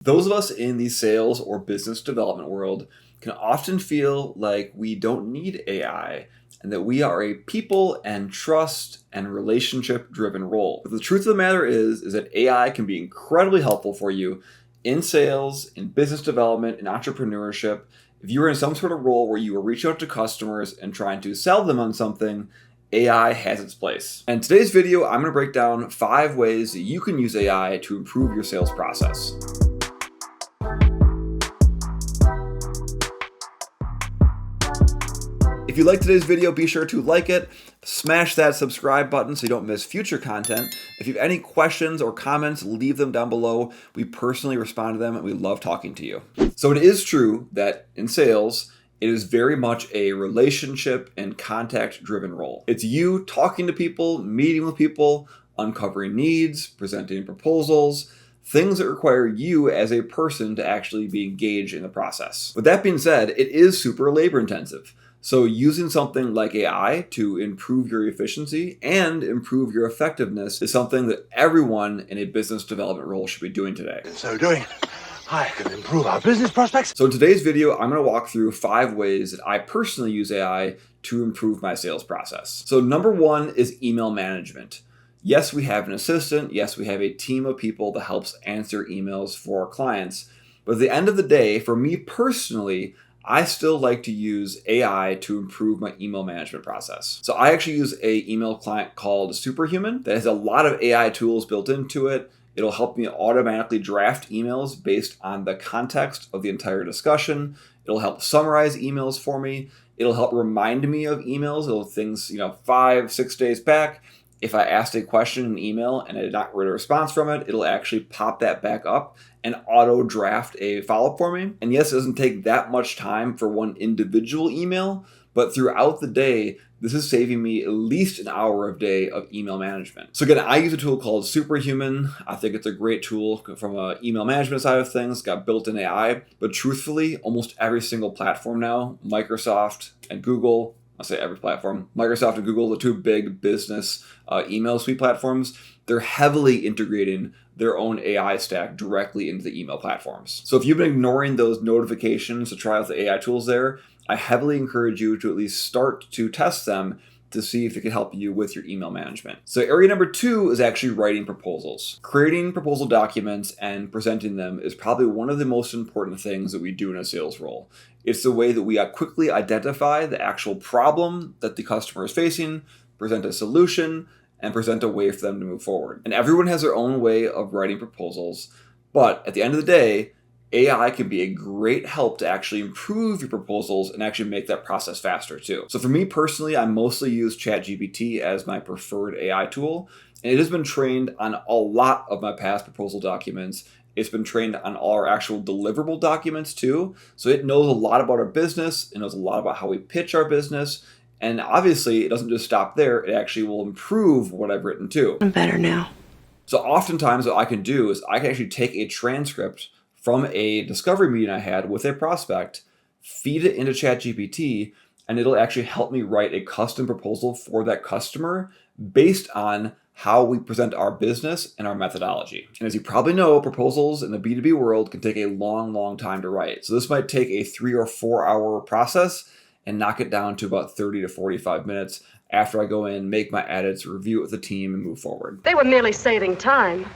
Those of us in the sales or business development world can often feel like we don't need AI and that we are a people and trust and relationship driven role. But the truth of the matter is that AI can be incredibly helpful for you in sales, in business development, in entrepreneurship. If you are in some sort of role where you are reaching out to customers and trying to sell them on something, AI has its place. And in today's video, I'm going to break down 5 ways that you can use AI to improve your sales process. If you like today's video, be sure to like it, smash that subscribe button so you don't miss future content. If you have any questions or comments, leave them down below. We personally respond to them and we love talking to you. So it is true that in sales, it is very much a relationship and contact driven role. It's you talking to people, meeting with people, uncovering needs, presenting proposals, things that require you as a person to actually be engaged in the process. With that being said, it is super labor intensive. So using something like AI to improve your efficiency and improve your effectiveness is something that everyone in a business development role should be doing today. In so doing, I can improve our business prospects. So in today's video, I'm going to walk through 5 ways that I personally use AI to improve my sales process. So number 1 is email management. Yes, we have an assistant. Yes, we have a team of people that helps answer emails for our clients. But at the end of the day, for me personally, I still like to use AI to improve my email management process. So I actually use an email client called Superhuman that has a lot of AI tools built into it. It'll help me automatically draft emails based on the context of the entire discussion. It'll help summarize emails for me. It'll help remind me of emails, things, 5-6 days back. If I asked a question in an email and I did not get a response from it, it'll actually pop that back up and auto draft a follow-up for me. And yes, it doesn't take that much time for one individual email, but throughout the day, this is saving me at least an hour a day of email management. So again, I use a tool called Superhuman. I think it's a great tool from an email management side of things, got built-in AI, but truthfully, almost every single platform now, Microsoft and Google, I'll say every platform, Microsoft and Google, the 2 big business email suite platforms, they're heavily integrating their own AI stack directly into the email platforms. So if you've been ignoring those notifications to try out the AI tools there, I heavily encourage you to at least start to test them to see if it can help you with your email management. So area number 2 is actually writing proposals. Creating proposal documents and presenting them is probably one of the most important things that we do in a sales role. It's the way that we quickly identify the actual problem that the customer is facing, present a solution, and present a way for them to move forward. And everyone has their own way of writing proposals, but at the end of the day, AI can be a great help to actually improve your proposals and actually make that process faster too. So for me personally, I mostly use ChatGPT as my preferred AI tool, and it has been trained on a lot of my past proposal documents. It's been trained on all our actual deliverable documents too. So it knows a lot about our business. It knows a lot about how we pitch our business. And obviously, it doesn't just stop there. It actually will improve what I've written too. I'm better now. So oftentimes what I can do is I can actually take a transcript from a discovery meeting I had with a prospect, feed it into ChatGPT, and it'll actually help me write a custom proposal for that customer based on how we present our business and our methodology. And as you probably know, proposals in the B2B world can take a long, long time to write. So this might take a 3 or 4 hour process and knock it down to about 30 to 45 minutes after I go in, make my edits, review it with the team, and move forward. They were merely saving time.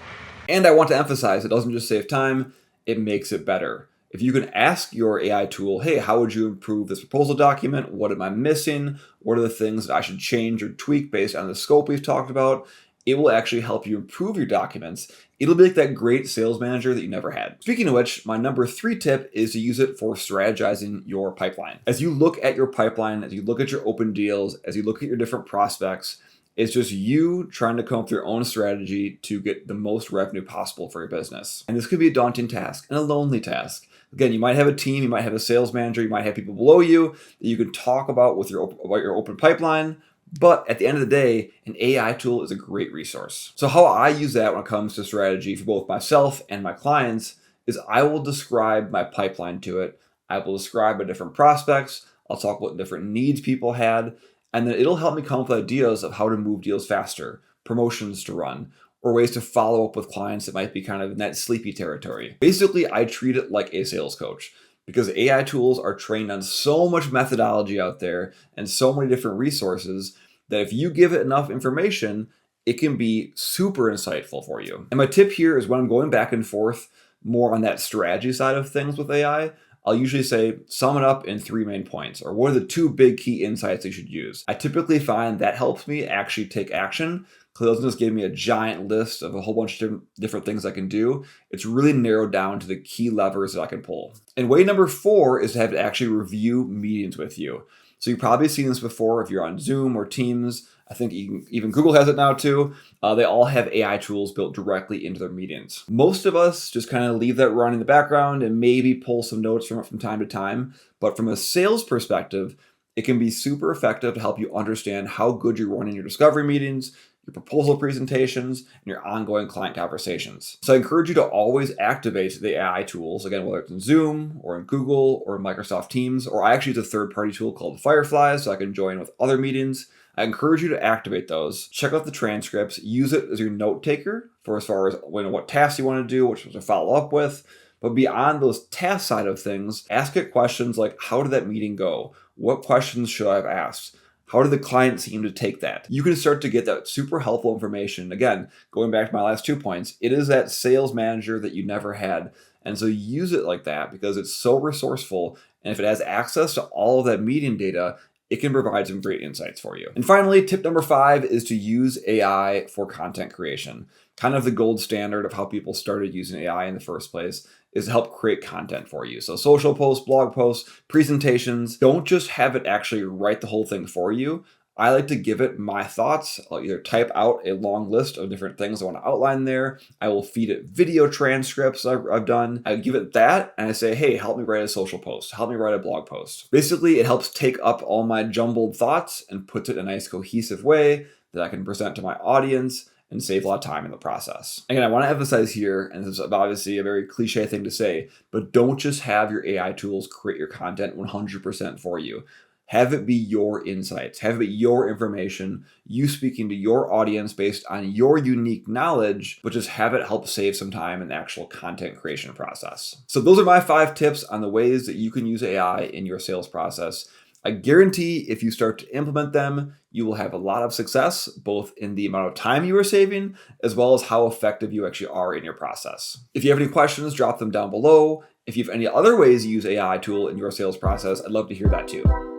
And I want to emphasize, it doesn't just save time, it makes it better. If you can ask your AI tool, hey, how would you improve this proposal document? What am I missing? What are the things that I should change or tweak based on the scope we've talked about? It will actually help you improve your documents. It'll be like that great sales manager that you never had. Speaking of which, my number 3 tip is to use it for strategizing your pipeline. As you look at your pipeline, as you look at your open deals, as you look at your different prospects, it's just you trying to come up with your own strategy to get the most revenue possible for your business. And this could be a daunting task and a lonely task. Again, you might have a team, you might have a sales manager, you might have people below you that you can talk about with about your open pipeline. But at the end of the day, an AI tool is a great resource. So how I use that when it comes to strategy for both myself and my clients is I will describe my pipeline to it. I will describe my different prospects. I'll talk about different needs people had. And then it'll help me come up with ideas of how to move deals faster, promotions to run, or ways to follow up with clients that might be kind of in that sleepy territory. Basically, I treat it like a sales coach because AI tools are trained on so much methodology out there and so many different resources that if you give it enough information, it can be super insightful for you. And my tip here is when I'm going back and forth more on that strategy side of things with AI, I'll usually say, sum it up in 3 main points, or what are the 2 big key insights you should use. I typically find that helps me actually take action, because it doesn't just give me a giant list of a whole bunch of different things I can do. It's really narrowed down to the key levers that I can pull. And way number 4 is to have it actually review meetings with you. So you've probably seen this before if you're on Zoom or Teams. I think even Google has it now too. They all have AI tools built directly into their meetings. Most of us just kind of leave that run in the background and maybe pull some notes from it from time to time. But from a sales perspective, it can be super effective to help you understand how good you're running your discovery meetings, your proposal presentations, and your ongoing client conversations. So I encourage you to always activate the AI tools, again, whether it's in Zoom or in Google or in Microsoft Teams, or I actually use a third-party tool called Firefly so I can join with other meetings. I encourage you to activate those, check out the transcripts, use it as your note taker for as far as what tasks you want to do, which ones to follow up with. But beyond those task side of things, ask it questions like, how did that meeting go? What questions should I have asked? How did the client seem to take that? You can start to get that super helpful information. Again, going back to my last 2 points, it is that sales manager that you never had. And so use it like that because it's so resourceful. And if it has access to all of that meeting data, it can provide some great insights for you. And finally, tip number 5 is to use AI for content creation. Kind of the gold standard of how people started using AI in the first place is to help create content for you. So social posts, blog posts, presentations, don't just have it actually write the whole thing for you. I like to give it my thoughts. I'll either type out a long list of different things I want to outline there. I will feed it video transcripts I've done. I give it that and I say, hey, help me write a social post. Help me write a blog post. Basically, it helps take up all my jumbled thoughts and puts it in a nice cohesive way that I can present to my audience and save a lot of time in the process. Again, I want to emphasize here, and this is obviously a very cliche thing to say, but don't just have your AI tools create your content 100% for you. Have it be your insights, have it be your information, you speaking to your audience based on your unique knowledge, but just have it help save some time in the actual content creation process. So those are my 5 tips on the ways that you can use AI in your sales process. I guarantee if you start to implement them, you will have a lot of success, both in the amount of time you are saving, as well as how effective you actually are in your process. If you have any questions, drop them down below. If you have any other ways you use AI tool in your sales process, I'd love to hear that too.